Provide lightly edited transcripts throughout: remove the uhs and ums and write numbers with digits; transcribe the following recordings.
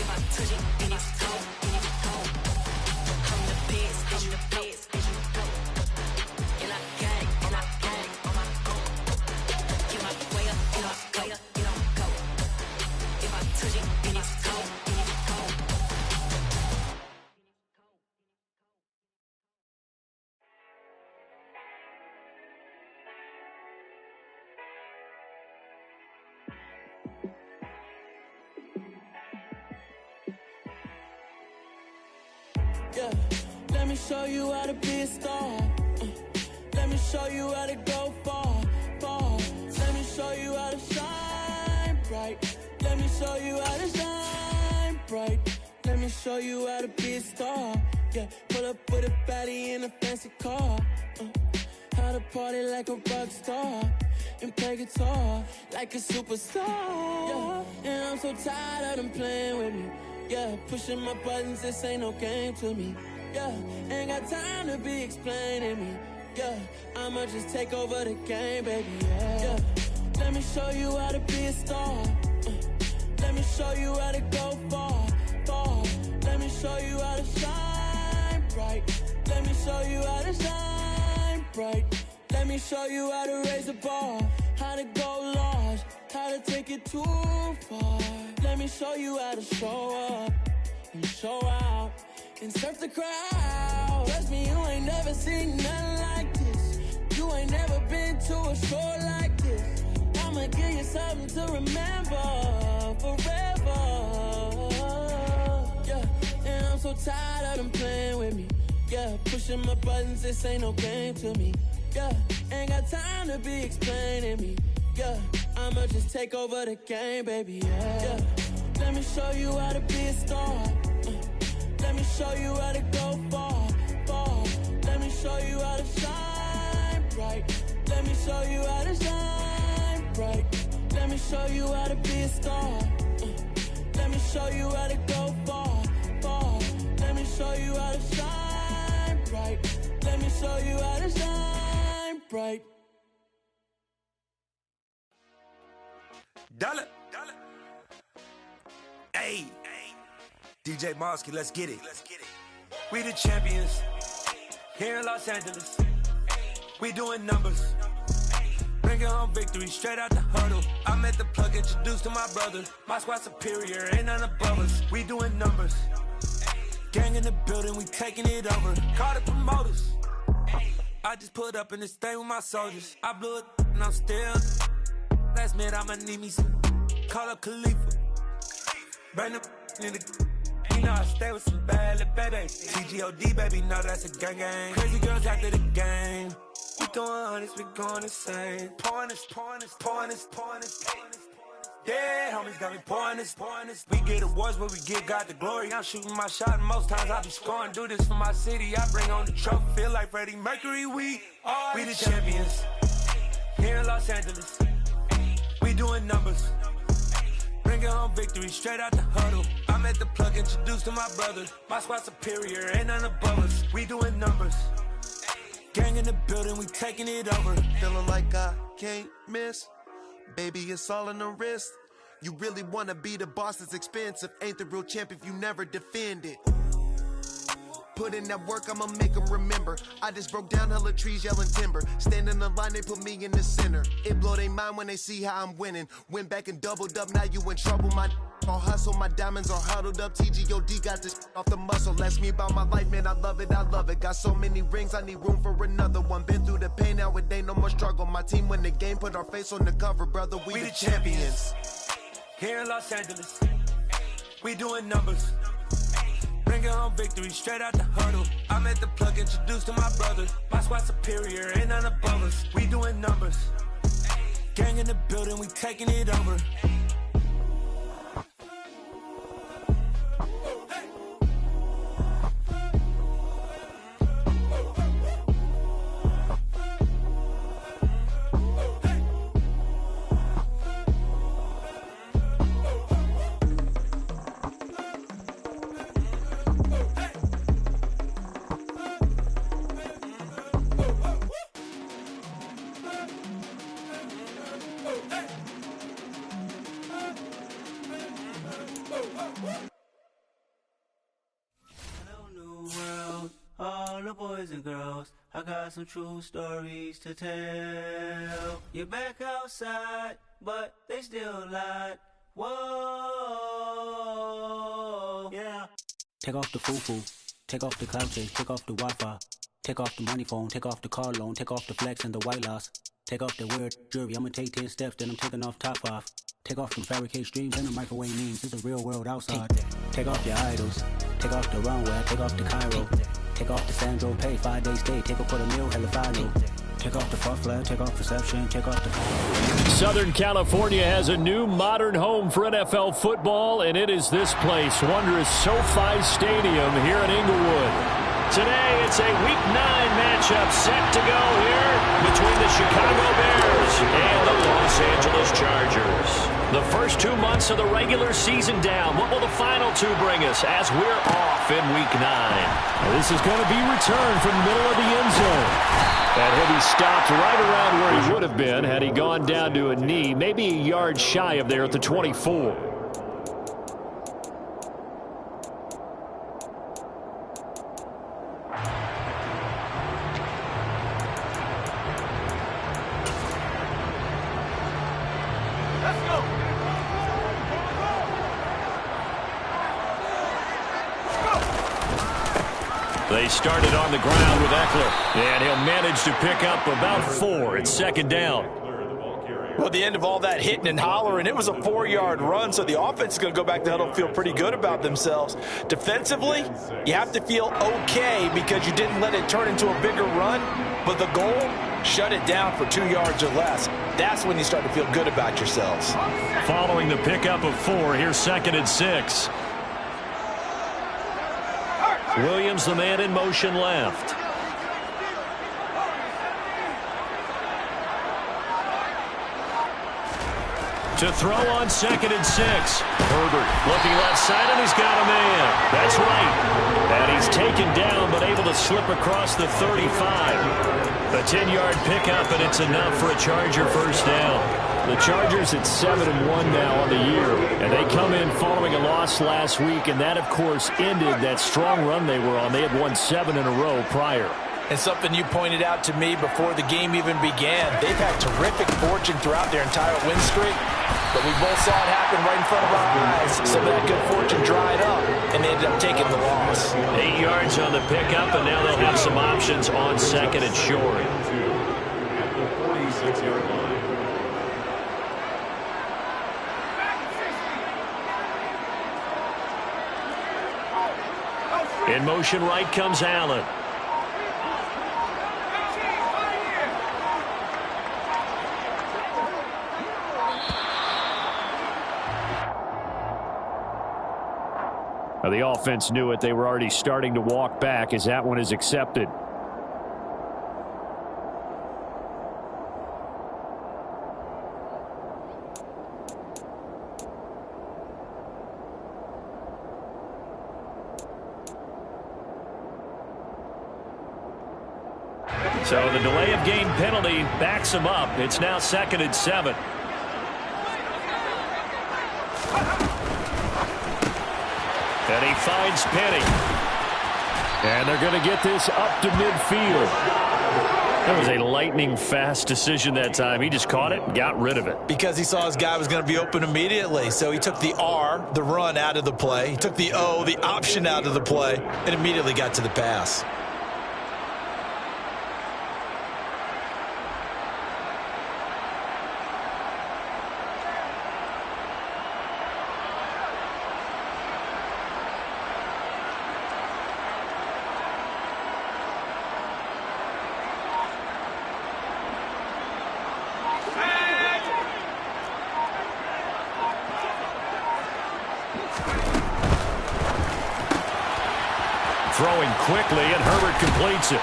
If I touch it, then it's cold, then it's cold. I'm the best, I'm the best, and you know. And I got it, and I got it on my own. Get my way up, get my way up, get on go. If I touch it, then it's cold, then it's cold. Yeah, let me show you how to be a star. Let me show you how to go far, far. Let me show you how to shine bright. Let me show you how to shine bright. Let me show you how to be a star. Yeah, pull up with a baddie in a fancy car. How to party like a rock star and play guitar like a superstar. Yeah, and I'm so tired of them playing with me. Yeah, pushing my buttons, this ain't no game to me. Yeah, ain't got time to be explaining me. Yeah, I'ma just take over the game, baby. Yeah, let me show you how to be a star. Let me show you how to go far, far. Let me show you how to shine bright. Let me show you how to shine bright. Let me show you how to raise the bar, how to go large, how to take it too far. Let me show you how to show up and show out and surf the crowd. Trust me, you ain't never seen nothing like this. You ain't never been to a show like this. I'ma give you something to remember forever. Yeah, and I'm so tired of them playing with me. Yeah, pushing my buttons, this ain't no game to me. Yeah, ain't got time to be explaining me. Yeah, I'ma just take over the game, baby. Yeah, let me show you how to be a star. Let me show you how to go far, far. Let me show you how to shine bright. Let me show you how to shine bright. Let me show you how to be a star. Let me show you how to go far, far. Let me show you how to shine bright. Let me show you how to shine bright. Dollar. Hey. DJ Mosky, let's get it. We the champions here in Los Angeles. We doing numbers. Bringing home victory straight out the huddle. I'm at the plug, introduced to my brother. My squad superior, ain't none above us. We doing numbers. Gang in the building, we taking it over. Call the promoters. I just put up in this thing with my soldiers. I blew it and I'm still. Last minute I'ma need me some. Call up Khalifa. Bring the in the. You know I stay with some bad little baby. TGOD baby, know that's a gang gang. Crazy girls after the game. We throwing hundreds, we going insane. Pouring this. Yeah, homies got me pouring this. We get awards, but we give God the glory. I'm shooting my shot, and most times I be scoring. Do this for my city, I bring on the trophy. Feel like Freddie Mercury, we the champions here in Los Angeles. We doing numbers. Bringing home victory straight out the huddle. I'm at the plug, introduced to my brother. My squad superior, ain't none above us. We doing numbers. Gang in the building, we taking it over. Feeling like I can't miss. Baby, it's all in the wrist. You really wanna be the boss, it's expensive. Ain't the real champ if you never defend it. Put in that work, I'ma make them remember. I just broke down hella trees, yelling timber. Stand in the line, they put me in the center. It blow they mind when they see how I'm winning. Went back and doubled up, now you in trouble. My all hustle, my diamonds are huddled up. TGOD got this off the muscle. Ask me about my life, man, I love it. Got so many rings, I need room for another one. Been through the pain, now it ain't no more struggle. My team win the game, put our face on the cover, brother. We the champions. Here in Los Angeles, we doing numbers. Bringing home victory straight out the huddle. I'm at the plug, introduced to my brother. My squad superior, ain't none above us. We doing numbers. Gang in the building, we taking it over. boys and girls, I got some true stories to tell. You're back outside, but they still lied. Whoa, yeah. Take off the foo-foo, take off the cloud chase, take off the Wi-Fi, take off the money phone, take off the car loan, take off the flex and the white loss. Take off the weird jewelry, I'ma take 10 steps, then I'm taking off top off. Take off them fabricate streams and the microwave memes, it's a real world outside. Take off your idols, take off the runway, take off the Cairo. Take off the Sandro Pay, 5-day stay, take off for the meal, hella follow. Take off the fuck flag, take off reception, take off the... Southern California has a new modern home for NFL football, and it is this place, wondrous SoFi Stadium here in Inglewood. Today, it's a Week 9 matchup set to go here between the Chicago Bears and the Los Angeles Chargers. The first 2 months of the regular season down. What will the final 2 bring us as we're off in Week 9? Now, this is going to be returned from the middle of the end zone. And he'll be stopped right around where he would have been had he gone down to a knee, maybe a yard shy of there at the 24. They started on the ground with Eckler, and he'll manage to pick up about 4. It's second down. Well, at the end of all that hitting and hollering, it was a 4-yard run, so the offense is going to go back to huddle and feel pretty good about themselves. Defensively, you have to feel okay because you didn't let it turn into a bigger run, but the goal, shut it down for 2 yards or less. That's when you start to feel good about yourselves. Following the pickup of 4, here's second and 6. Williams, the man in motion left. To throw on second and 6. Herbert looking left side, and he's got a man. That's right. And he's taken down, but able to slip across the 35. A 10-yard pickup, and it's enough for a Charger first down. The Chargers at 7-1 now on the year, and they come in following a loss last week, and that, of course, ended that strong run they were on. They had won 7 in a row prior. And something you pointed out to me before the game even began, they've had terrific fortune throughout their entire win streak, but we both saw it happen right in front of our eyes. Some of that good fortune dried up, and they ended up taking the loss. 8 yards on the pickup, and now they'll have some options on second and short. In motion right comes Allen. Now the offense knew it. They were already starting to walk back as that one is accepted. So the delay of game penalty backs him up. It's now second and 7. And he finds Penny. And they're going to get this up to midfield. That was a lightning-fast decision that time. He just caught it and got rid of it. Because he saw his guy was going to be open immediately. So he took the R, the run, out of the play. He took the O, the option, out of the play, and immediately got to the pass. Throwing quickly, and Herbert completes it.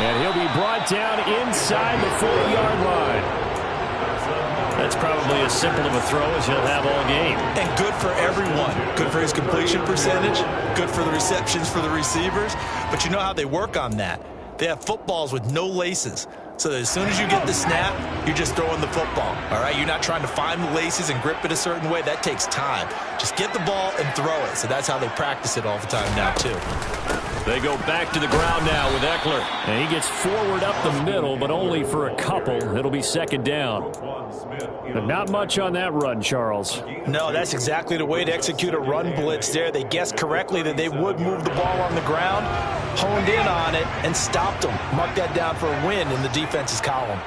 And he'll be brought down inside the 40-yard line. That's probably as simple of a throw as he'll have all game. And good for everyone. Good for his completion percentage. Good for the receptions for the receivers. But you know how they work on that. They have footballs with no laces. So that as soon as you get the snap, you're just throwing the football. All right, you're not trying to find the laces and grip it a certain way. That takes time. Just get the ball and throw it. So that's how they practice it all the time now, too. They go back to the ground now with Eckler. And he gets forward up the middle, but only for a couple. It'll be second down. But not much on that run, Charles. No, that's exactly the way to execute a run blitz there. They guessed correctly that they would move the ball on the ground, honed in on it, and stopped them. Mark that down for a win in the defense's column.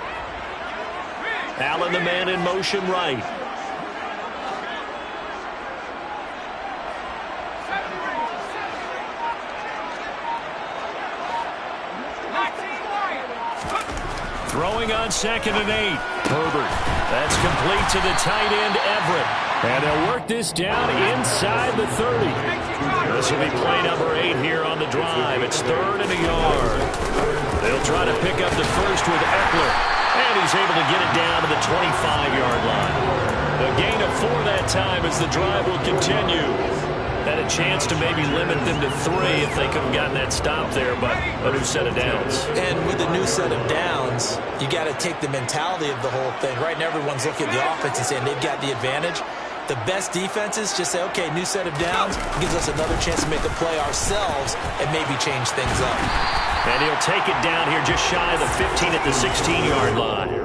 Allen, the man in motion right. Throwing on 2nd and 8. Herbert. That's complete to the tight end, Everett. And they'll work this down inside the 30. This will be play number 8 here on the drive. It's 3rd and a yard. They'll try to pick up the first with Eckler. And he's able to get it down to the 25-yard line. A gain of 4 that time as the drive will continue. Had a chance to maybe limit them to 3 if they could have gotten that stop there, but a new set of downs. And with a new set of downs, you got to take the mentality of the whole thing. Right now, everyone's looking at the offense and saying they've got the advantage. The best defenses just say, okay, new set of downs gives us another chance to make a play ourselves and maybe change things up. And he'll take it down here just shy of the 15 at the 16-yard line.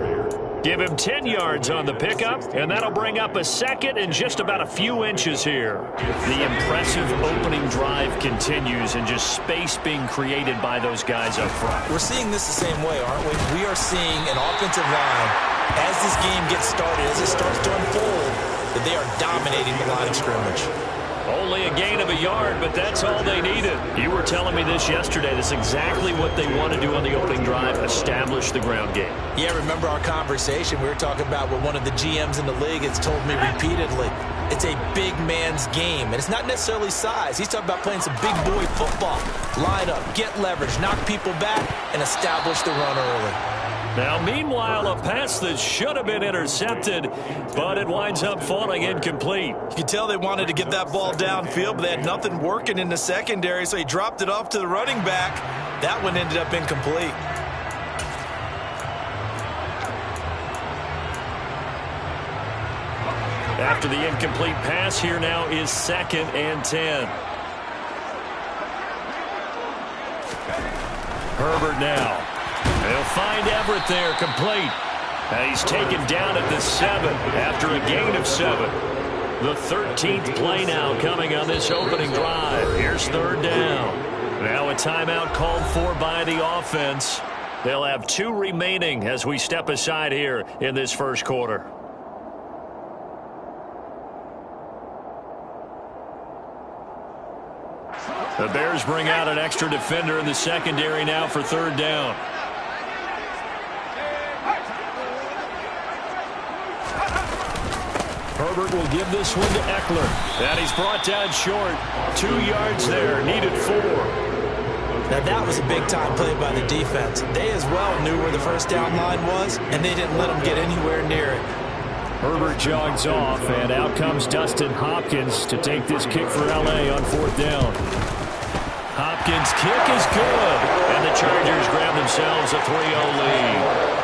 Give him 10 yards on the pickup, and that'll bring up a second and just about a few inches here. The impressive opening drive continues, and just space being created by those guys up front. We're seeing this the same way, aren't we? We are seeing an offensive line, as this game gets started, as it starts to unfold, that they are dominating the line of scrimmage. Only a gain of a yard, but that's all they needed. You were telling me this yesterday. That's exactly what they want to do on the opening drive, establish the ground game. Yeah, remember our conversation? We were talking about what one of the GMs in the league has told me repeatedly. It's a big man's game, and it's not necessarily size. He's talking about playing some big boy football. Line up, get leverage, knock people back, and establish the run early. Now, meanwhile, a pass that should have been intercepted, but it winds up falling incomplete. You can tell they wanted to get that ball downfield, but they had nothing working in the secondary, so he dropped it off to the running back. That one ended up incomplete. After the incomplete pass, here now is 2nd and 10. Herbert now. They'll find Everett there, complete. And he's taken down at the 7 after a gain of 7. The 13th play now coming on this opening drive. Here's 3rd down. Now a timeout called for by the offense. They'll have 2 remaining as we step aside here in this first quarter. The Bears bring out an extra defender in the secondary now for 3rd down. Herbert will give this one to Eckler. And he's brought down short. 2 yards there, needed 4. Now that was a big-time play by the defense. They as well knew where the first down line was, and they didn't let them get anywhere near it. Herbert jogs off, and out comes Dustin Hopkins to take this kick for L.A. on 4th down. Hopkins' kick is good, and the Chargers grab themselves a 3-0 lead.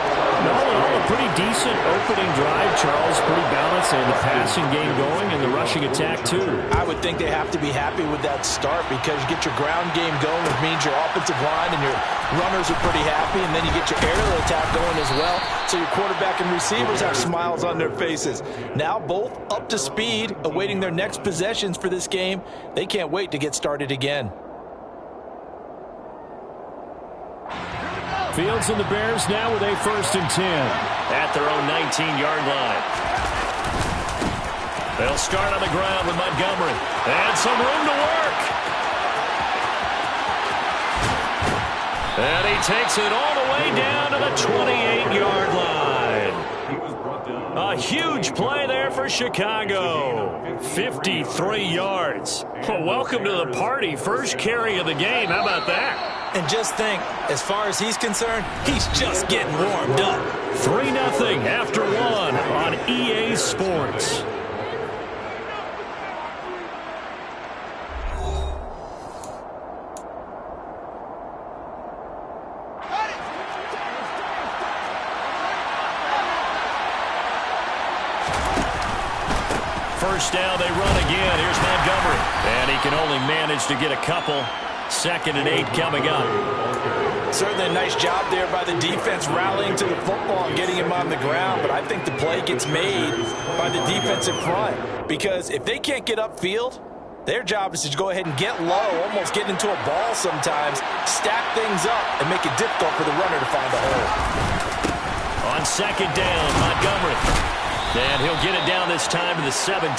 All in all, a pretty decent opening drive, Charles. Pretty balanced, and the passing game going and the rushing attack, too. I would think they have to be happy with that start because you get your ground game going, which means your offensive line and your runners are pretty happy, and then you get your aerial attack going as well, so your quarterback and receivers have smiles on their faces. Now both up to speed, awaiting their next possessions for this game. They can't wait to get started again. Fields and the Bears now with a 1st and 10. At their own 19-yard line. They'll start on the ground with Montgomery. And some room to work. And he takes it all the way down to the 28-yard line. A huge play there for Chicago. 53 yards. Well, welcome to the party. First carry of the game. How about that? And just think, as far as he's concerned, he's just getting warmed up. 3-0 after 1 on EA Sports. First down, they run again. Here's Montgomery. And he can only manage to get a couple. 2nd and 8 coming up. Certainly a nice job there by the defense rallying to the football and getting him on the ground, but I think the play gets made by the defensive front because if they can't get upfield, their job is to go ahead and get low, almost get into a ball sometimes, stack things up, and make it difficult for the runner to find a hole. On 2nd down, Montgomery. And he'll get it down this time to the 17.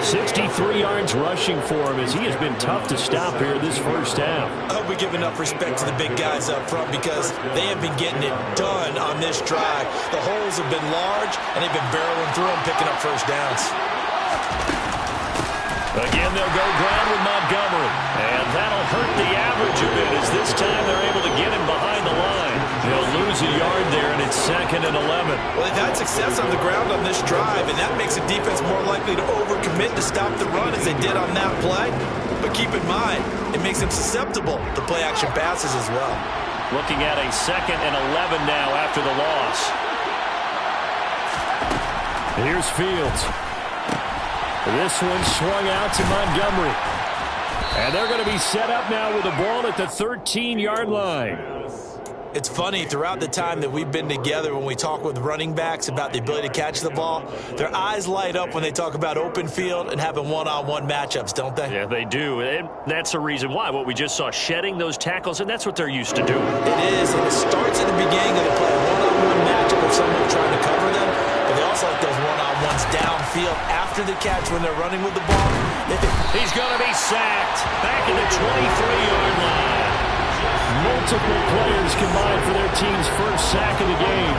63 yards rushing for him as he has been tough to stop here this first half. I hope we give enough respect to the big guys up front because they have been getting it done on this drive. The holes have been large, and they've been barreling through them, picking up first downs. Again, they'll go ground with Montgomery. And that'll hurt the average a bit as this time they're able to get him behind the line. They'll lose a yard there, and it's 2nd and 11. Well, they've had success on the ground on this drive, and that makes a defense more likely to overcommit to stop the run as they did on that play. But keep in mind, it makes them susceptible to play-action passes as well. Looking at a 2nd and 11 now after the loss. Here's Fields. This one swung out to Montgomery. And they're going to be set up now with the ball at the 13-yard line. It's funny, throughout the time that we've been together when we talk with running backs about the ability to catch the ball, their eyes light up when they talk about open field and having one-on-one matchups, don't they? Yeah, they do. And that's the reason why. What we just saw, shedding those tackles, and that's what they're used to doing. It is, and it starts at the beginning of the play. One-on-one matchup of someone trying to cover them, but they also like those one-on-ones downfield after the catch when they're running with the ball. He's going to be sacked back at the 23-yard line. Multiple players combined for their team's first sack of the game.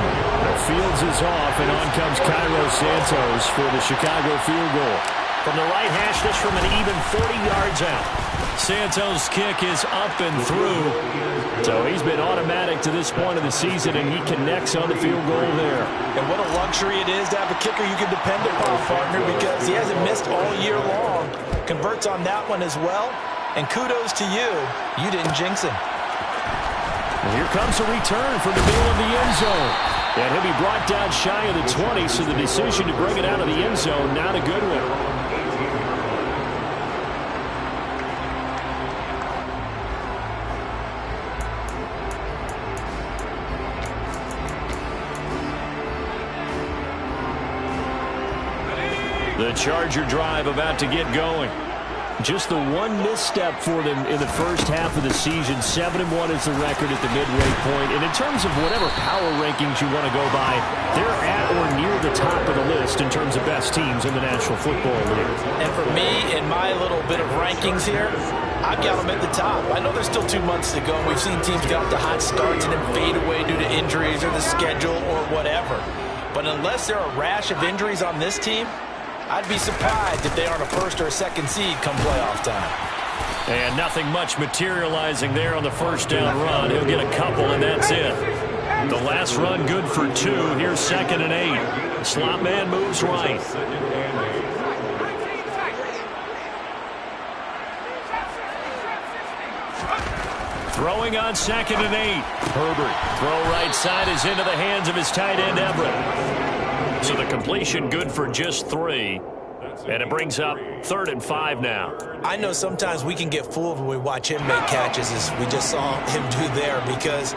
Fields is off, and on comes Cairo Santos for the Chicago field goal. From the right hash, this from an even 40 yards out. Santos' kick is up and through. So he's been automatic to this point of the season, and he connects on the field goal there. And what a luxury it is to have a kicker you can depend upon, partner, because he hasn't missed all year long. Converts on that one as well. And kudos to you. You didn't jinx him. And here comes a return from the middle of the end zone. And he'll be brought down shy of the 20, so the decision to bring it out of the end zone, not a good one. The Charger drive about to get going. Just the one misstep for them in the first half of the season. 7-1 is the record at the midway point. And in terms of whatever power rankings you want to go by, they're at or near the top of the list in terms of best teams in the National Football League. And for me, in my little bit of rankings here, I've got them at the top. I know there's still 2 months to go. We've seen teams get off to hot starts and then fade away due to injuries or the schedule or whatever. But unless there are a rash of injuries on this team, I'd be surprised if they aren't a first or a second seed come playoff time. And nothing much materializing there on the first down run. He'll get a couple, and that's it. The last run good for 2. Here's 2nd and 8. Slot man moves right. Throwing on 2nd and 8. Herbert. Throw right side is into the hands of his tight end, Everett. So the completion good for just 3. And it brings up 3rd and 5 now. I know sometimes we can get fooled when we watch him make catches, as we just saw him do there, because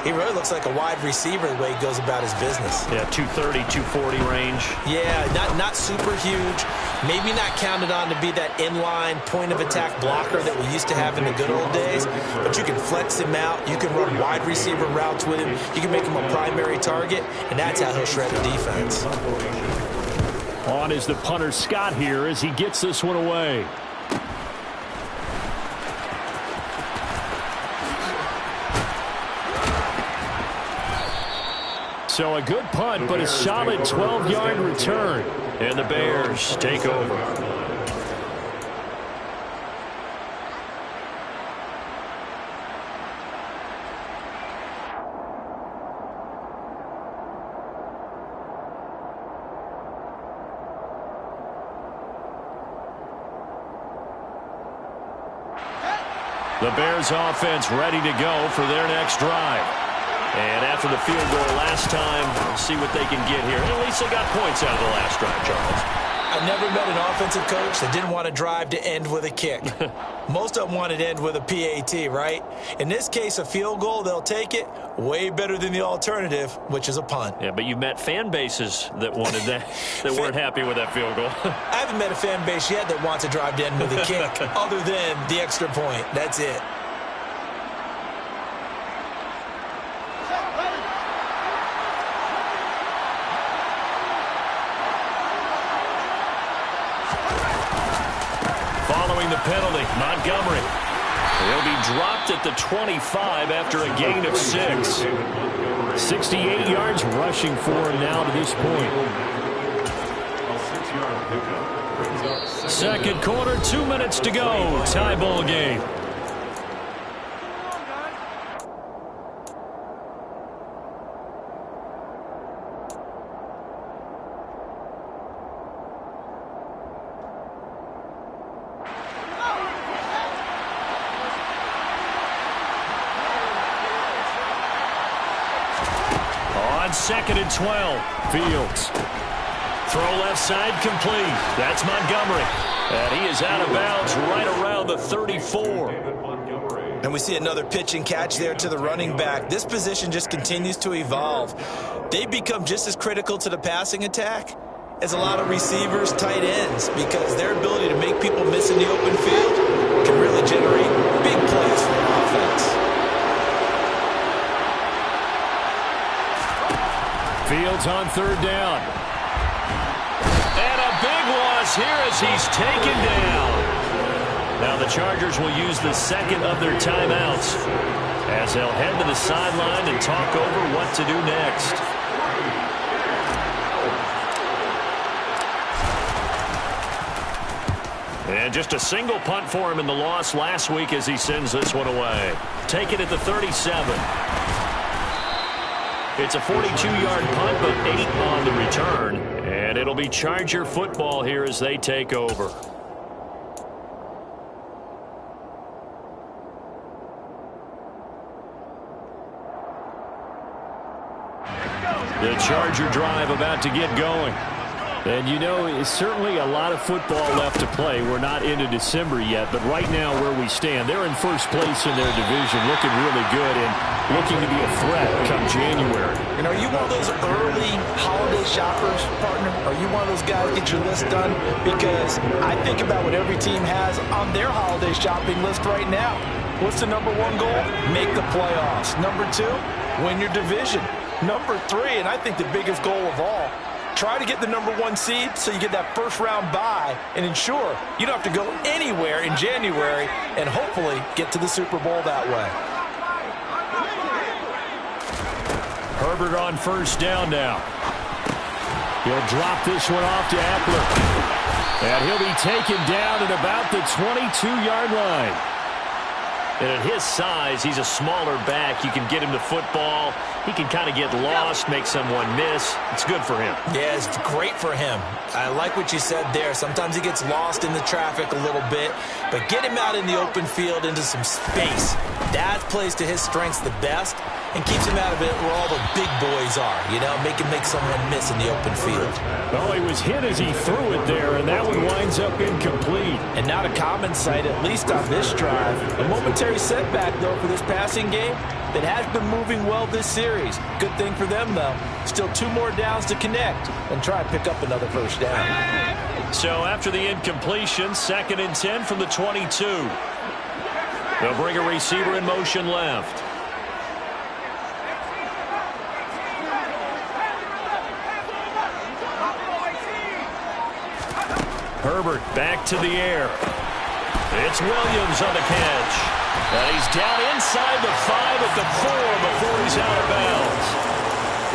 he really looks like a wide receiver the way he goes about his business. Yeah, 230, 240 range. Yeah, not super huge. Maybe not counted on to be that inline point-of-attack blocker that we used to have in the good old days, but you can flex him out. You can run wide receiver routes with him. You can make him a primary target, and that's how he'll shred the defense. On is the punter Scott here as he gets this one away. So a good punt, but a solid 12-yard return. And the Bears take over. The Bears offense ready to go for their next drive. And after the field goal last time, we'll see what they can get here. At least they got points out of the last drive, Charles. I never met an offensive coach that didn't want to drive to end with a kick. Most of them wanted to end with a PAT, right? In this case, a field goal, they'll take it. Way better than the alternative, which is a punt. Yeah, but you met fan bases that wanted that, that weren't happy with that field goal. I haven't met a fan base yet that wants to drive to end with a kick, other than the extra point. That's it. Following the penalty, Montgomery. He'll be dropped at the 25 after a gain of 6. 68 yards rushing for him now to this point. Second quarter, 2 minutes to go. Tie ball game. Second and 12. Fields. Throw left side complete. That's Montgomery. And he is out of bounds right around the 34. And we see another pitch and catch there to the running back. This position just continues to evolve. They become just as critical to the passing attack as a lot of receivers, tight ends, because their ability to make people miss in the open field can really generate big plays for an offense. Fields on third down. And a big loss here as he's taken down. Now the Chargers will use the second of their timeouts as they'll head to the sideline and talk over what to do next. And just a single punt for him in the loss last week as he sends this one away. Take it at the 37. It's a 42-yard punt, but 8 on the return. And it'll be Charger football here as they take over. The Charger drive about to get going. And you know, it's certainly a lot of football left to play. We're not into December yet, but right now where we stand, they're in first place in their division, looking really good and looking to be a threat come January. And are you one of those early holiday shoppers, partner? Are you one of those guys get your list done? Because I think about what every team has on their holiday shopping list right now. What's the number one goal? Make the playoffs. Number 2, win your division. Number 3, and I think the biggest goal of all, try to get the number 1 seed so you get that first round bye and ensure you don't have to go anywhere in January and hopefully get to the Super Bowl that way. Herbert on first down now. He'll drop this one off to Eckler. And he'll be taken down at about the 22-yard line. And at his size, he's a smaller back. You can get him to football. He can kind of get lost, make someone miss. It's good for him. Yeah, it's great for him. I like what you said there. Sometimes he gets lost in the traffic a little bit, but get him out in the open field into some space. That plays to his strengths the best and keeps him out of it where all the big boys are, you know, make someone miss in the open field. Well, he was hit as he threw it there, and that one winds up incomplete. And not a common sight, at least on this drive. A momentary setback, though, for this passing game that has been moving well this series. Good thing for them, though. Still 2 more downs to connect and try and pick up another first down. So after the incompletion, 2nd and 10 from the 22. They'll bring a receiver in motion left. Herbert back to the air. It's Williams on the catch. And he's down inside the 5 at the 4 before he's out of bounds.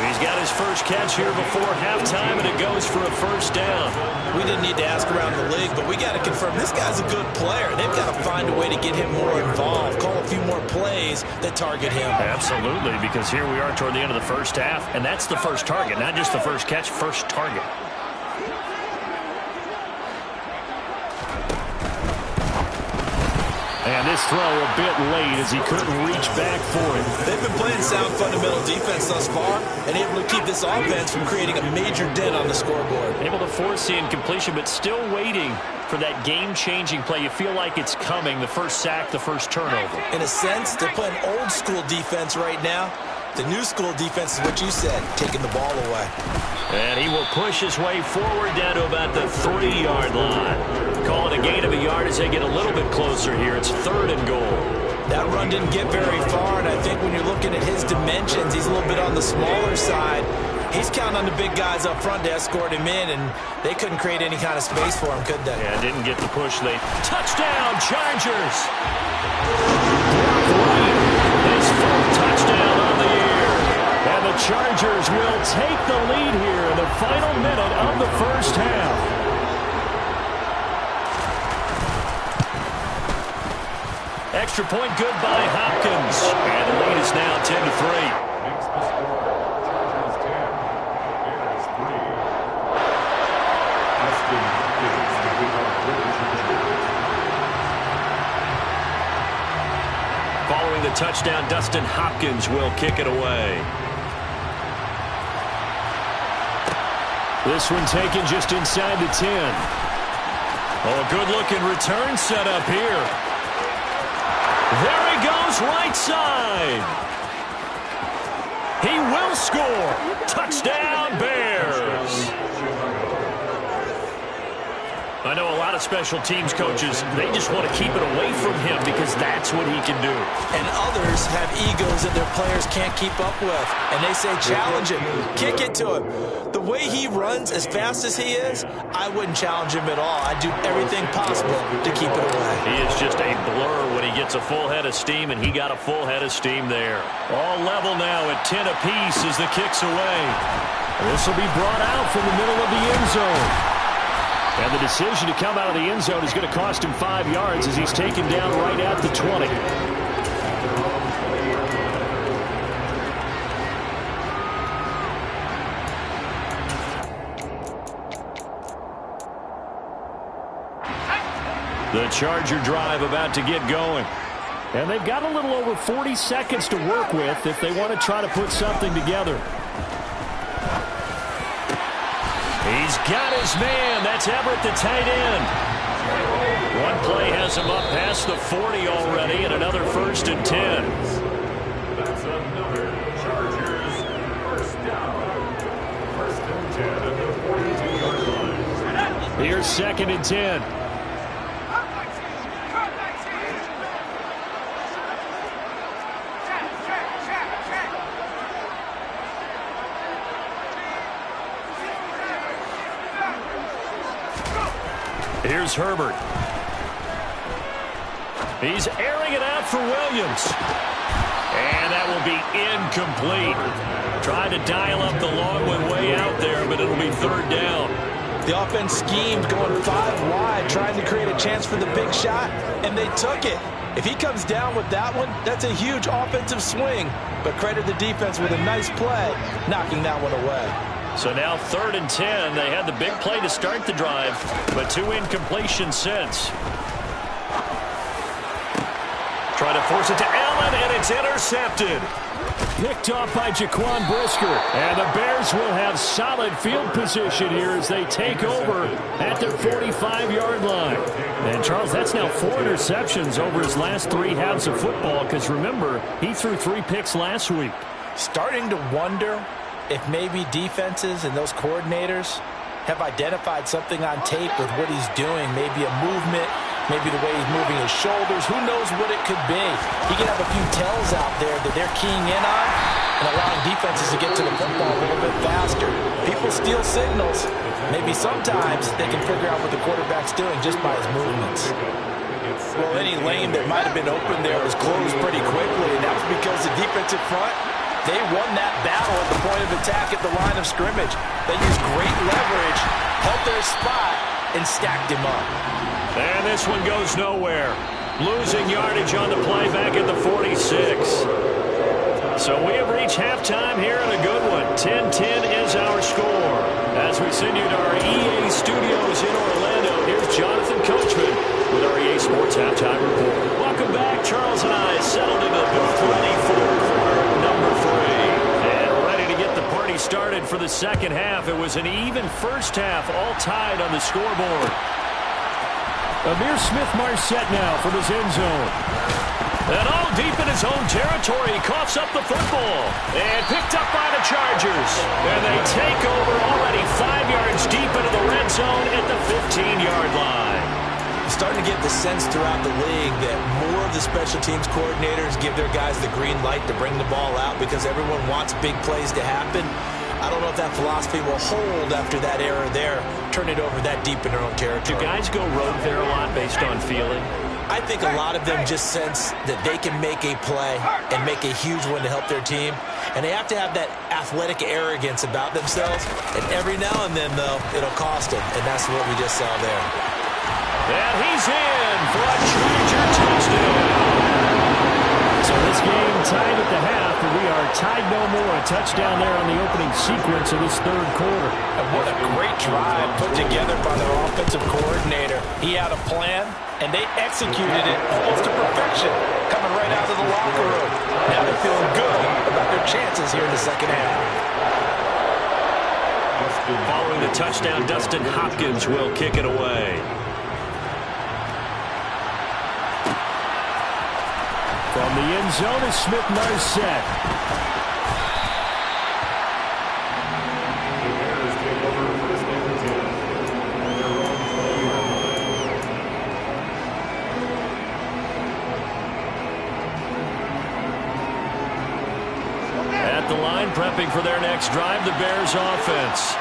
He's got his first catch here before halftime, and it goes for a first down. We didn't need to ask around the league, but we got to confirm this guy's a good player. They've got to find a way to get him more involved, call a few more plays that target him. Absolutely, because here we are toward the end of the first half, and that's the first target, not just the first catch, first target. And this throw a bit late as he couldn't reach back for it. They've been playing sound fundamental defense thus far and able to keep this offense from creating a major dent on the scoreboard. Able to force the incompletion, but still waiting for that game-changing play. You feel like it's coming, the first sack, the first turnover. In a sense, they're playing old-school defense right now. The new school defense is what you said, taking the ball away. And he will push his way forward down to about the 3-yard line. Calling a gain of a yard as they get a little bit closer here. It's 3rd and goal. That run didn't get very far, and I think when you're looking at his dimensions, he's a little bit on the smaller side. He's counting on the big guys up front to escort him in, and they couldn't create any kind of space for him, could they? Yeah, didn't get the push late. Touchdown, Chargers! His 4th touchdown on the year. And the Chargers will take the lead here in the final minute of the first half. Extra point good by Hopkins. And the lead is now 10-3. Following the touchdown, Dustin Hopkins will kick it away. This one taken just inside the 10. Oh, a good-looking return set up here. There he goes, right side. He will score. Touchdown, Bears. I know a lot of special teams coaches, they just want to keep it away from him because that's what he can do. And others have egos that their players can't keep up with. And they say, challenge him, kick it to him. The way he runs as fast as he is, I wouldn't challenge him at all. I'd do everything possible to keep it away. He is just a blur when he gets a full head of steam, and he got a full head of steam there. All level now at 10 apiece as the kick's away. This will be brought out from the middle of the end zone. And the decision to come out of the end zone is going to cost him 5 yards as he's taken down right at the 20. The Charger drive about to get going. And they've got a little over 40 seconds to work with if they want to try to put something together. He's got his man. That's Everett, the tight end. One play has him up past the 40 already, and another 1st and 10. That's another Chargers first down. 1st and 10 at the 42-yard line. Here's 2nd and 10. Here's Herbert. He's airing it out for Williams. And that will be incomplete. Tried to dial up the long one way out there, but it'll be 3rd down. The offense schemed going 5 wide, trying to create a chance for the big shot, and they took it. If he comes down with that one, that's a huge offensive swing. But credit the defense with a nice play, knocking that one away. So now 3rd and 10. They had the big play to start the drive, but 2 incompletions since. Try to force it to Allen, and it's intercepted. Picked off by Jaquan Brisker. And the Bears will have solid field position here as they take over at their 45-yard line. And, Charles, that's now 4 interceptions over his last 3 halves of football because, remember, he threw 3 picks last week. Starting to wonder if maybe defenses and those coordinators have identified something on tape with what he's doing, maybe a movement, maybe the way he's moving his shoulders. Who knows what it could be? He can have a few tells out there that they're keying in on and allowing defenses to get to the football a little bit faster. People steal signals. Maybe sometimes they can figure out what the quarterback's doing just by his movements. Well, any lane that might have been open there was closed pretty quickly, and that was because the defensive front, they won that battle at the point of attack at the line of scrimmage. They used great leverage, held their spot, and stacked him up. And this one goes nowhere. Losing yardage on the play back at the 46. So we have reached halftime here in a good one. 10-10 is our score. As we send you to our EA studios in Orlando, here's Jonathan Coachman with our EA Sports Halftime Report. Welcome back. Charles and I settled into the booth ready for quarter number 3. And ready to get the party started for the second half. It was an even first half, all tied on the scoreboard. Ihmir Smith-Marsette now from his end zone. And all deep in his own territory, he coughs up the football. And picked up by the Chargers. And they take over already 5 yards deep into the red zone at the 15-yard line. Starting to get the sense throughout the league that more of the special teams coordinators give their guys the green light to bring the ball out because everyone wants big plays to happen. I don't know if that philosophy will hold after that error there. Turn it over that deep in their own territory. Do guys go rogue there a lot based on feeling? I think a lot of them just sense that they can make a play and make a huge one to help their team. And they have to have that athletic arrogance about themselves. And every now and then, though, it'll cost them. And that's what we just saw there. And he's in for a Charger touchdown. So this game tied at the half, and we are tied no more. A touchdown there on the opening sequence of this third quarter. And what a great drive put together by their offensive coordinator. He had a plan, and they executed it almost to perfection, coming right out of the locker room. Now they're feeling good about their chances here in the second half. Following the touchdown, Dustin Hopkins will kick it away. From the end zone is Smith-Marsette. At the line, prepping for their next drive, the Bears offense.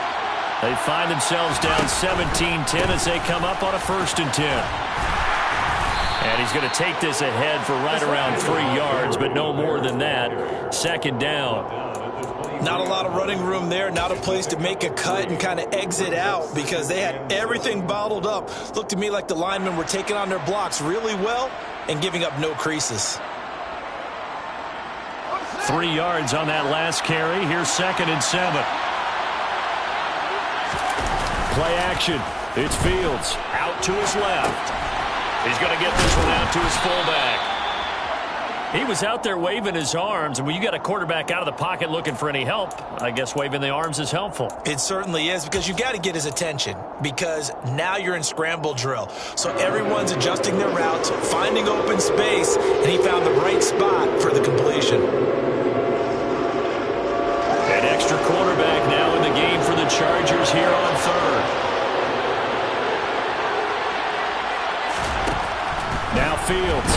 They find themselves down 17-10 as they come up on a 1st and 10. And he's going to take this ahead for right around 3 yards, but no more than that. Second down. Not a lot of running room there, not a place to make a cut and kind of exit out because they had everything bottled up. Looked to me like the linemen were taking on their blocks really well and giving up no creases. 3 yards on that last carry. Here's 2nd and 7. Play action. It's Fields. Out to his left. He's going to get this one out to his fullback. He was out there waving his arms, and when you got a quarterback out of the pocket looking for any help, I guess waving the arms is helpful. It certainly is because you got to get his attention because now you're in scramble drill. So everyone's adjusting their routes, finding open space, and he found the right spot for the completion. An extra quarterback now in the game for the Chargers here on 3rd. Now Fields.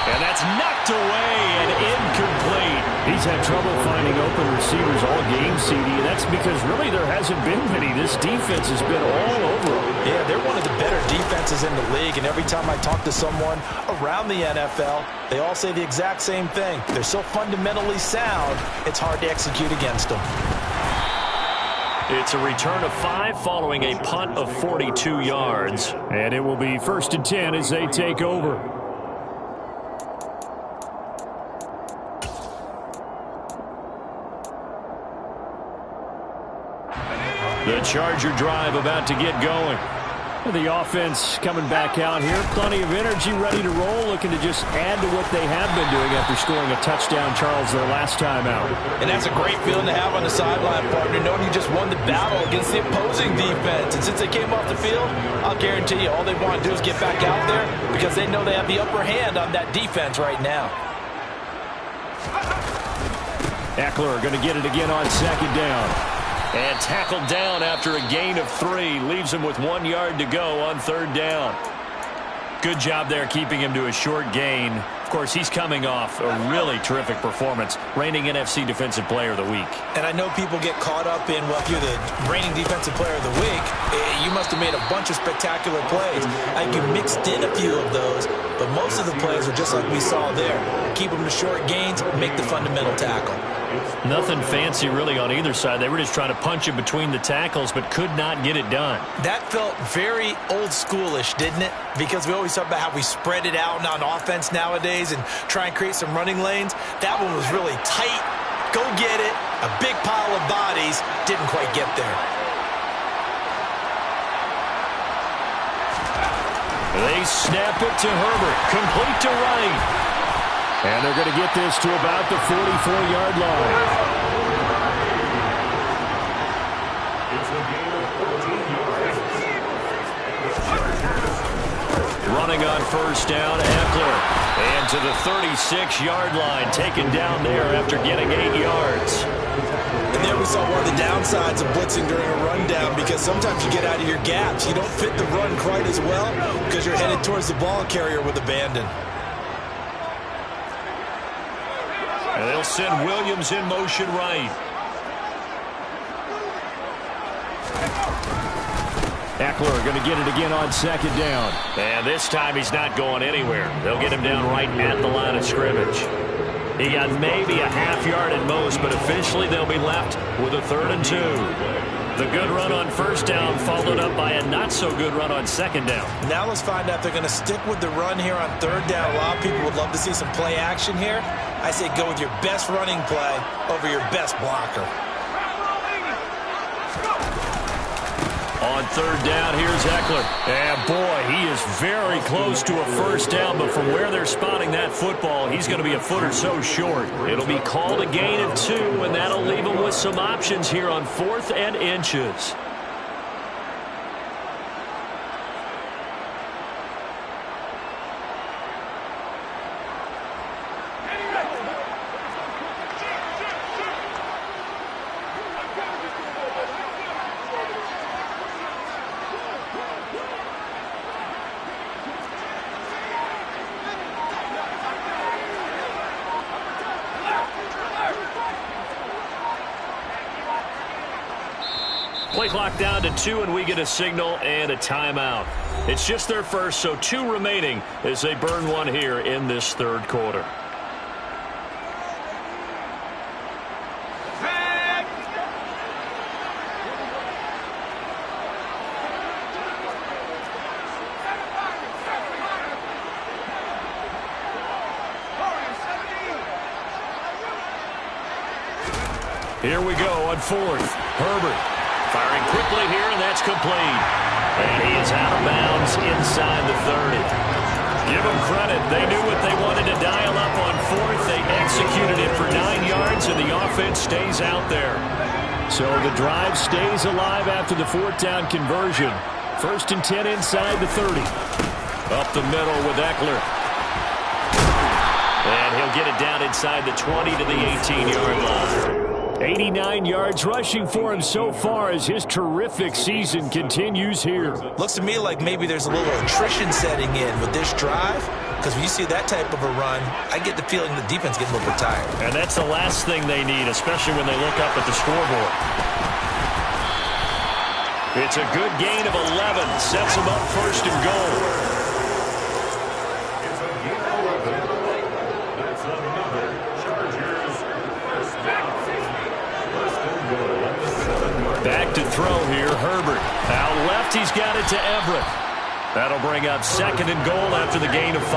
And that's knocked away and incomplete. He's had trouble finding open receivers all game, CD. That's because really there hasn't been many. This defense has been all over them. Yeah, they're one of the better defenses in the league, and every time I talk to someone around the NFL, they all say the exact same thing. They're so fundamentally sound, it's hard to execute against them. It's a return of 5 following a punt of 42 yards. And it will be 1st and 10 as they take over. The Charger drive about to get going. The offense coming back out here. Plenty of energy, ready to roll, looking to just add to what they have been doing after scoring a touchdown, Charles, their last time out. And that's a great feeling to have on the sideline, partner, knowing you just won the battle against the opposing defense. And since they came off the field, I'll guarantee you all they want to do is get back out there because they know they have the upper hand on that defense right now. Eckler going to get it again on 2nd down. And tackled down after a gain of 3. Leaves him with 1 yard to go on 3rd down. Good job there keeping him to a short gain. Of course, he's coming off a really terrific performance. Reigning NFC Defensive Player of the Week. And I know people get caught up in, well, if you're the reigning Defensive Player of the Week, you must have made a bunch of spectacular plays. I think you mixed in a few of those, but most of the plays are just like we saw there. Keep them to short gains, make the fundamental tackle. Nothing fancy really on either side. They were just trying to punch it between the tackles, but could not get it done. That felt very old schoolish, didn't it? Because we always talk about how we spread it out on offense nowadays and try and create some running lanes. That one was really tight. Go get it. A big pile of bodies. Didn't quite get there. They snap it to Herbert. Complete to Wright. And they're going to get this to about the 44-yard line. Running on first down, Eckler. And to the 36-yard line, taken down there after getting 8 yards. And there we saw one of the downsides of blitzing during a rundown, because sometimes you get out of your gaps. You don't fit the run quite as well because you're headed towards the ball carrier with abandon. And they'll send Williams in motion right. Eckler going to get it again on second down. And this time he's not going anywhere. They'll get him down right at the line of scrimmage. He got maybe a half yard at most, but officially they'll be left with a 3rd and 2. The good run on first down followed up by a not-so-good run on second down. Now let's find out if they're going to stick with the run here on 3rd down. A lot of people would love to see some play action here. I say go with your best running play over your best blocker. On 3rd down, here's Eckler. And boy, he is very close to a first down, but from where they're spotting that football, he's going to be a foot or so short. It'll be called a gain of 2, and that'll leave him with some options here on 4th and inches. Play clock down to 2, and we get a signal and a timeout. It's just their first, so 2 remaining as they burn one here in this 3rd quarter. Here we go on 4th. Herbert. Firing quickly here, and that's complete. And he is out of bounds inside the 30. Give them credit. They knew what they wanted to dial up on 4th. They executed it for 9 yards, and the offense stays out there. So the drive stays alive after the 4th down conversion. 1st and 10 inside the 30. Up the middle with Eckler. And he'll get it down inside the 20 to the 18-yard line. 89 yards rushing for him so far as his terrific season continues here. Looks to me like maybe there's a little attrition setting in with this drive, because when you see that type of a run, I get the feeling the defense gets a little bit tired. And that's the last thing they need, especially when they look up at the scoreboard. It's a good gain of 11. Sets them up 1st and goal. Back to throw here, Herbert. Out left, he's got it to Everett. That'll bring up 2nd and goal after the gain of 5.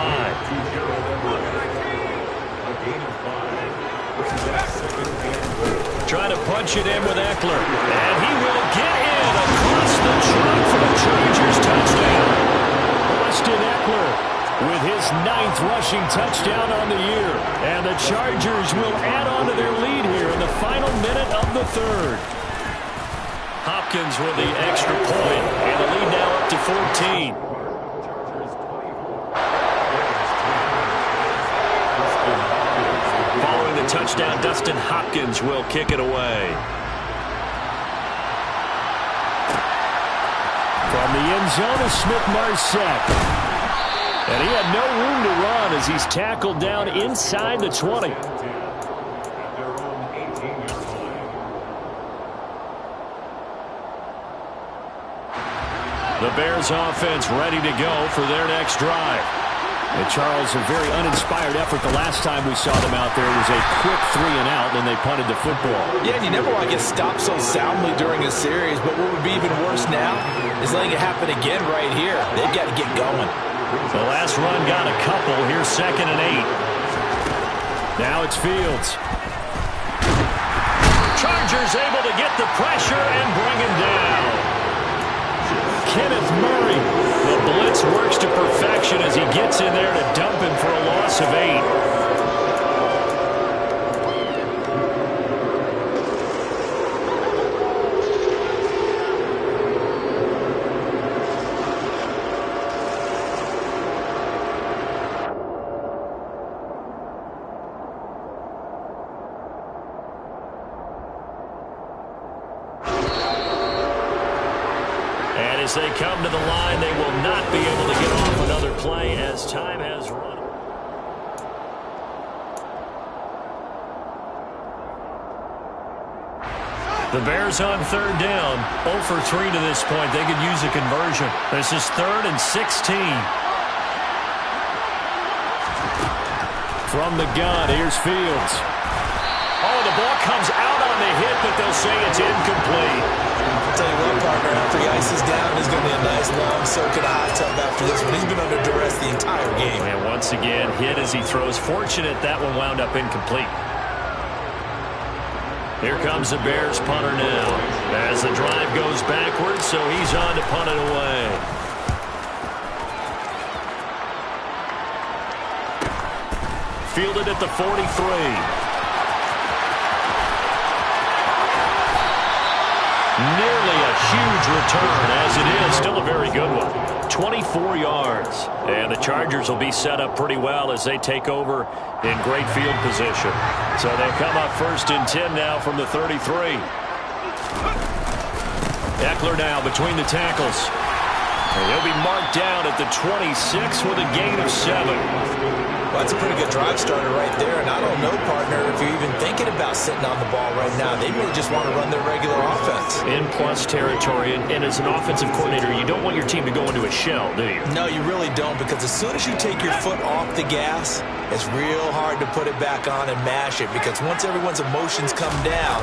Trying to punch it in with Eckler. And he will get in across the trunk for the Chargers touchdown. Austin Eckler with his 9th rushing touchdown on the year. And the Chargers will add on to their lead here in the final minute of the 3rd. Hopkins with the extra point, and the lead now up to 14. Following the touchdown, Dustin Hopkins will kick it away. From the end zone is Smith-Marsette. And he had no room to run as he's tackled down inside the 20. The Bears offense ready to go for their next drive. And Charles, a very uninspired effort the last time we saw them out there. It was a quick 3 and out, and they punted the football. Yeah, and you never want to get stopped so soundly during a series, but what would be even worse now is letting it happen again right here. They've got to get going. The last run got a couple. Here's 2nd and 8. Now it's Fields. Chargers able to get the pressure and bring him down. Kenneth Murray. The blitz works to perfection as he gets in there to dump him for a loss of 8. As they come to the line, they will not be able to get off another play as time has run. The Bears on third down, 0 for 3 to this point. They could use a conversion. This is 3rd and 16. From the gun, here's Fields. Oh, the ball comes out on the hit, but they'll say it's incomplete. I'll tell you what, partner, after he ices down, there's going to be a nice long soak in a hot tub after this one. He's been under duress the entire game. And once again, hit as he throws. Fortunate that one wound up incomplete. Here comes the Bears punter now. As the drive goes backwards, so he's on to punt it away. Fielded at the 43. Nearly a huge return, as it is. Still a very good one. 24 yards. And the Chargers will be set up pretty well as they take over in great field position. So they'll come up 1st and 10 now from the 33. Eckler now between the tackles. And he'll be marked down at the 26 with a gain of 7. Well, that's a pretty good drive starter right there, and I don't know, partner, if you're even thinking about sitting on the ball right now. They really just want to run their regular offense. In plus territory, and as an offensive coordinator, you don't want your team to go into a shell, do you? No, you really don't, because as soon as you take your foot off the gas, it's real hard to put it back on and mash it, because once everyone's emotions come down,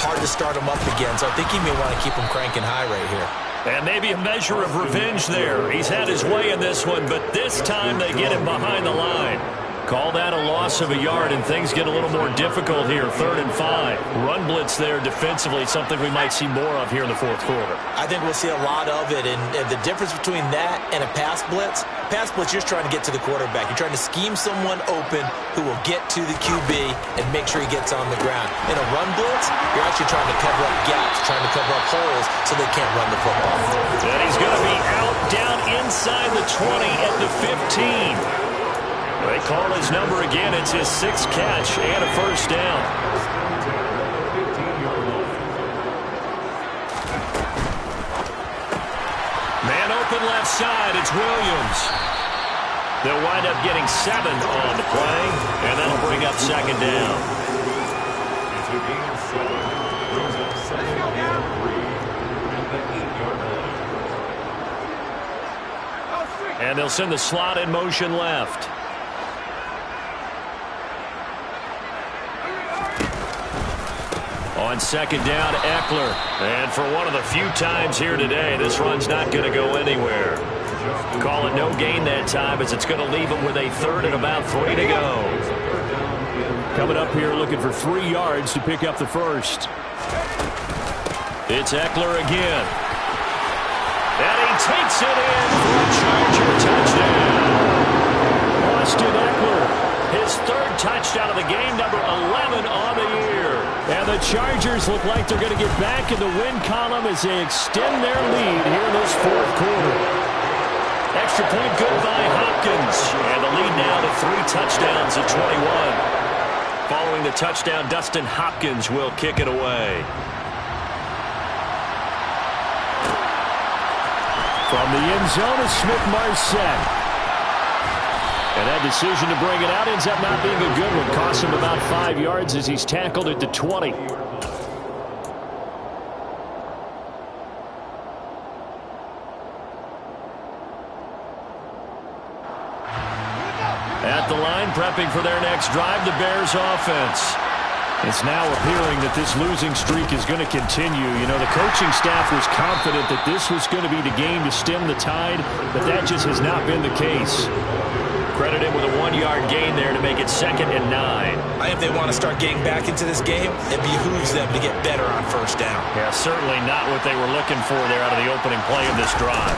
hard to start them up again. So I think you may want to keep them cranking high right here. And maybe a measure of revenge there. He's had his way in this one, but this time they get him behind the line. Call that a loss of a yard, and things get a little more difficult here. 3rd and 5. Run blitz there defensively, something we might see more of here in the 4th quarter. I think we'll see a lot of it, and the difference between that and a pass blitz, you're just trying to get to the quarterback. You're trying to scheme someone open who will get to the QB and make sure he gets on the ground. In a run blitz, you're actually trying to cover up gaps, trying to cover up holes so they can't run the football. And he's going to be out down inside the 20 at the 15. They call his number again. It's his 6th catch and a 1st down. Man open left side. It's Williams. They'll wind up getting 7 on the play, and that'll bring up 2nd down. And they'll send the slot in motion left. On 2nd down, Eckler. And for one of the few times here today, this run's not going to go anywhere. Call it no gain that time, as it's going to leave him with a 3rd and about 3 to go. Coming up here looking for 3 yards to pick up the 1st. It's Eckler again. And he takes it in for a Charger touchdown. Austin Eckler. His 3rd touchdown of the game, number 11 on the year. And the Chargers look like they're going to get back in the win column as they extend their lead here in this 4th quarter. Extra point good by Hopkins. And the lead now to 3 touchdowns at 21. Following the touchdown, Dustin Hopkins will kick it away. From the end zone is Smith-Marsette. And that decision to bring it out ends up not being a good one. Costs him about 5 yards as he's tackled at the 20. At the line, prepping for their next drive, the Bears offense. It's now appearing that this losing streak is going to continue. You know, the coaching staff was confident that this was going to be the game to stem the tide, but that just has not been the case. Credit it in with a 1-yard gain there to make it 2nd and 9. I think if they want to start getting back into this game, it behooves them to get better on first down. Yeah, certainly not what they were looking for there out of the opening play of this drive.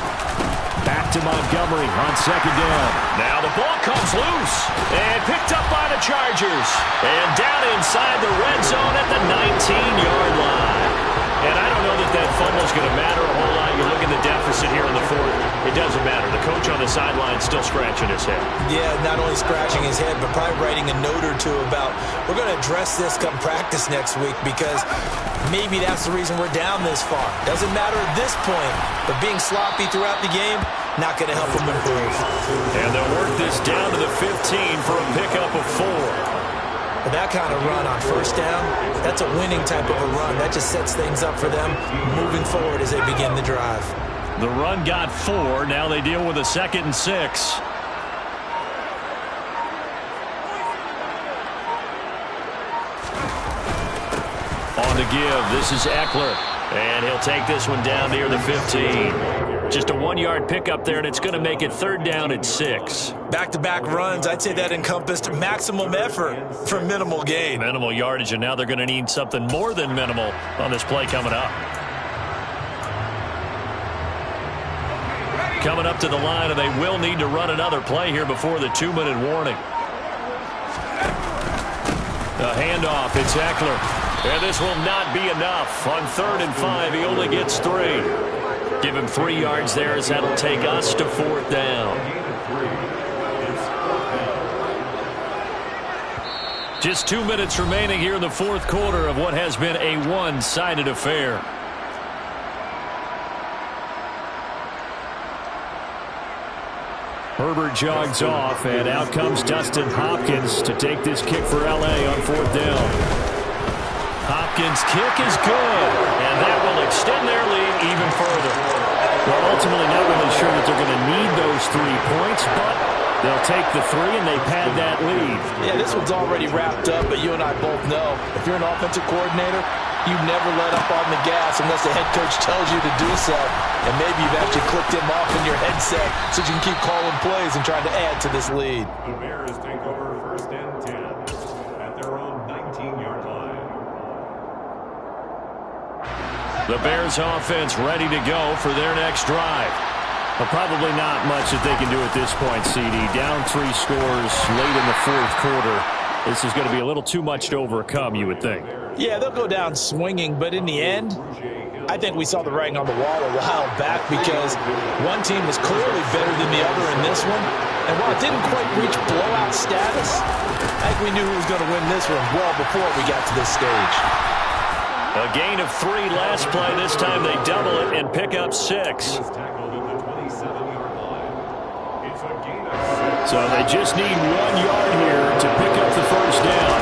Back to Montgomery on 2nd down. Now the ball comes loose and picked up by the Chargers. And down inside the red zone at the 19-yard line. And I don't know that fumble's going to matter a whole lot. You look at the deficit here in the 4th. It doesn't matter. The coach on the sideline still scratching his head. Yeah, not only scratching his head, but probably writing a note or two about, we're going to address this come practice next week because maybe that's the reason we're down this far. Doesn't matter at this point, but being sloppy throughout the game, not going to help them improve. And they'll work this down to the 15 for a pickup of 4. But that kind of run on first down, that's a winning type of a run. That just sets things up for them moving forward as they begin the drive. The run got 4. Now they deal with a 2nd and 6. On the give, this is Eckler. And he'll take this one down near the 15. Just a 1-yard pickup there, and it's going to make it 3rd down and 6. Back-to-back runs, I'd say that encompassed maximum effort for minimal gain. Minimal yardage, and now they're going to need something more than minimal on this play coming up. Coming up to the line, and they will need to run another play here before the 2-minute warning. A handoff, it's Eckler. And this will not be enough. On 3rd and 5, he only gets 3. Give him 3 yards there as that'll take us to 4th down. Just 2 minutes remaining here in the 4th quarter of what has been a one-sided affair. Herbert jogs off, and out comes Dustin Hopkins to take this kick for L.A. on 4th down. Hopkins' kick is good, and that will extend their lead even further. Well, ultimately not really sure that they're going to need those 3 points, but they'll take the 3 and they pad that lead. Yeah, this one's already wrapped up, but you and I both know if you're an offensive coordinator, you never let up on the gas unless the head coach tells you to do so. And maybe you've actually clicked him off in your headset so you can keep calling plays and trying to add to this lead. The Bears take over 1st and 10 at their own 19-yard line. The Bears offense ready to go for their next drive. But probably not much that they can do at this point, CD. Down 3 scores late in the 4th quarter. This is going to be a little too much to overcome, you would think. Yeah, they'll go down swinging, but in the end, I think we saw the writing on the wall a while back because one team was clearly better than the other in this one. And while it didn't quite reach blowout status, I think we knew who was going to win this one well before we got to this stage. A gain of 3 last play. This time they double it and pick up 6. So they just need 1 yard here to pick up the 1st down.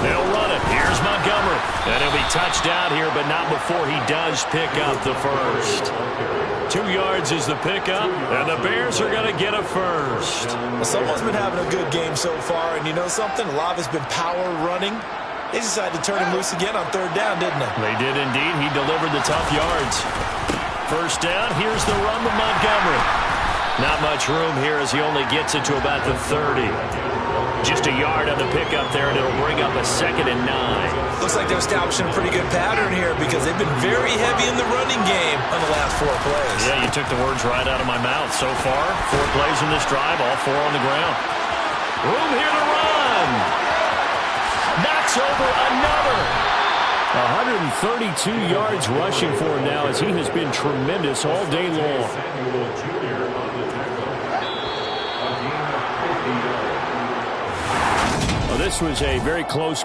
They'll run it. Here's Montgomery. And he'll be touched down here, but not before he does pick up the 1st. 2 yards is the pickup, and the Bears are going to get a 1st. Well, someone's been having a good game so far, and you know something? A lot has been power running. They decided to turn him loose again on 3rd down, didn't they? They did indeed. He delivered the tough yards. 1st down. Here's the run to Montgomery. Not much room here as he only gets it to about the 30. Just a yard on the pickup there, and it'll bring up a 2nd and 9. Looks like they're establishing a pretty good pattern here because they've been very heavy in the running game on the last 4 plays. Yeah, you took the words right out of my mouth. So far, 4 plays in this drive, all 4 on the ground. Room here to run. Knocks over another. 132 yards rushing for him now as he has been tremendous all day long. Well, this was a very close